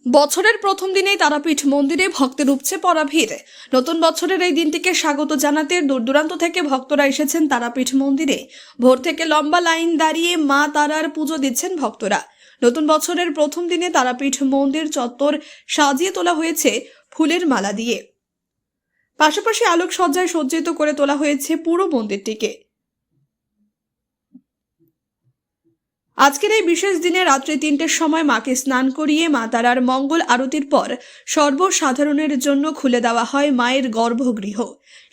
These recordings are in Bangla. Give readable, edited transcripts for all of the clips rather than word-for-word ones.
বছরের প্রথম দিনেই তারাপীঠ মন্দিরে ভক্তের উপচে পড়া ভিড়। নতুন বছরের এই দিনটিকে স্বাগত জানাতে দূর দূরান্ত থেকে ভক্তরা এসেছেন তারাপীঠ মন্দিরে। ভোর থেকে লম্বা লাইন দাঁড়িয়ে মা তারার পুজো দিচ্ছেন ভক্তরা। নতুন বছরের প্রথম দিনে তারাপীঠ মন্দির চত্বর সাজিয়ে তোলা হয়েছে ফুলের মালা দিয়ে, পাশাপাশি আলোকসজ্জায় সজ্জিত করে তোলা হয়েছে পুরো মন্দিরটিকে। আজকের এই বিশেষ দিনে রাত্রি 3টের সময় মাকে স্নান করিয়ে মা তারার মঙ্গল আরতির পর সর্বসাধারণের জন্য খুলে দেওয়া হয় মায়ের গর্ভগৃহ।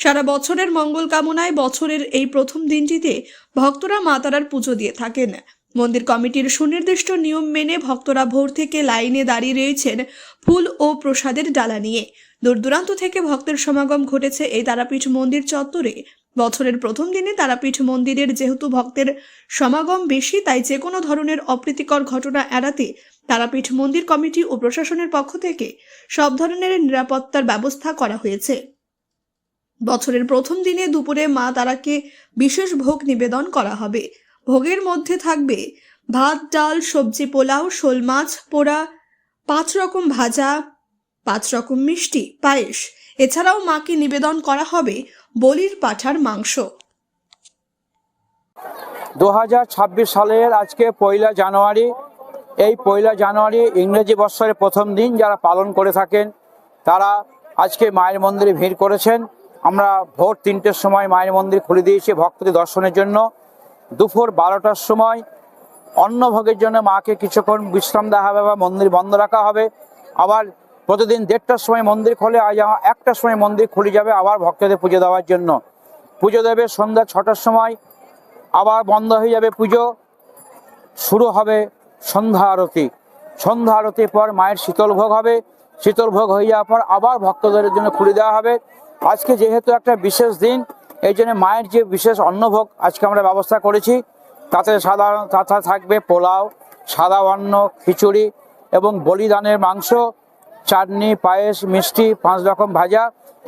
সারা বছরের মঙ্গল কামনায় বছরের এই প্রথম দিনটিতে ভক্তরা মা তারার পুজো দিয়ে থাকেন। মন্দির কমিটির সুনির্দিষ্ট নিয়ম মেনে ভক্তরা ভোর থেকে লাইনে দাঁড়িয়ে রয়েছেন ফুল ও প্রসাদের ডালা নিয়ে। দূর দূরান্ত থেকে ভক্তের সমাগম ঘটেছে এই তারাপীঠ মন্দির চত্বরে। বছরের প্রথম দিনে তারাপীঠ মন্দিরের যেহেতু ভক্তের সমাগম বেশি, তাই যে কোনো ধরনের অপ্রীতিকর ঘটনা এড়াতে তারাপীঠ মন্দির কমিটি ও প্রশাসনের পক্ষ থেকে সব ধরনের নিরাপত্তার ব্যবস্থা করা হয়েছে। বছরের প্রথম দিনে দুপুরে মা তারাকে বিশেষ ভোগ নিবেদন করা হবে। ভোগের মধ্যে থাকবে ভাত, ডাল, সবজি, পোলাও, শোল মাছ পোড়া, 5 রকম ভাজা, 5 রকম মিষ্টি, পায়েস। এছাড়াও মাকে নিবেদন করা হবে বলির পাঁঠার মাংস। 2026 সালের আজকে 1 জানুয়ারি। এই 1 জানুয়ারি ইংরেজি বৎসরের প্রথম দিন যারা পালন করে থাকেন তারা আজকে মায়ের মন্দিরে ভিড় করেছেন। আমরা ভোর 3টের সময় মায়ের মন্দির খুলে দিয়েছি ভক্তদের দর্শনের জন্য। দুপুর 12টার সময় অন্নভোগের জন্য মাকে কিছুক্ষণ বিশ্রাম দেওয়া হবে বা মন্দির বন্ধ রাখা হবে। আবার প্রতিদিন 1:30টার সময় মন্দির খোলে, আজ 1টার সময় মন্দির খুলে যাবে আবার ভক্তদের পুজো দেওয়ার জন্য। পুজো দেবে সন্ধ্যা 6টার সময়, আবার বন্ধ হয়ে যাবে পুজো। শুরু হবে সন্ধ্যা আরতি। সন্ধ্যা আরতির পর মায়ের শীতল ভোগ হবে। শীতল ভোগ হয়ে যাওয়ার পর আবার ভক্তদের জন্য খুলে দেওয়া হবে। আজকে যেহেতু একটা বিশেষ দিন, এই জন্য মায়ের যে বিশেষ অন্নভোগ আজকে আমরা ব্যবস্থা করেছি, তাতে থাকবে পোলাও, সাদা অন্ন, খিচুড়ি এবং বলিদানের মাংস, চাটনি, পায়েস, মিষ্টি, 5 রকম ভাজা।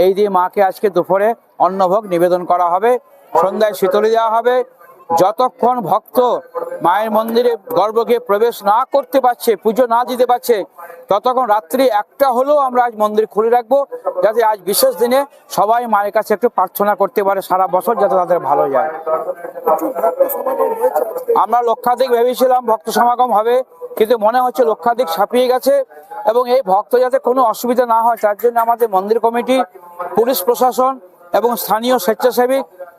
এই দিয়ে মাকে আজকে দুপুরে অন্নভোগ নিবেদন করা হবে। সন্ধ্যায় শীতলি দেওয়া হবে। যতক্ষণ ভক্ত মায়ের মন্দিরে গর্ভগৃহে প্রবেশ না করতে পারছে, পুজো না দিতে পারছে, ততক্ষণ রাত্রি 1টা হলেও আমরা আজ মন্দির খুলে রাখবো, যাতে আজ বিশেষ দিনে সবাই মায়ের কাছে একটু প্রার্থনা করতে পারে সারা বছর যাতে তাদের ভালো যায়। আমরা লক্ষাধিক ভেবেছিলাম ভক্ত সমাগম হবে, কিন্তু মনে হচ্ছে লক্ষাধিক ছাপিয়ে গেছে। এবং এই ভক্ত যাতে কোনো অসুবিধা না হয় তার জন্য আমাদের মন্দির কমিটি, পুলিশ প্রশাসন এবং স্থানীয় স্বেচ্ছাসেবী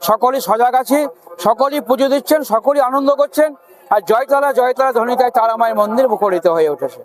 সকলেই সজাগ আছে। সকলেই পুজো দিচ্ছেন, সকলেই আনন্দ করছেন। আর জয়তারা জয়তারা ধ্বনিতায় তারা মায়ের মন্দির মুখরিত হয়ে উঠেছে।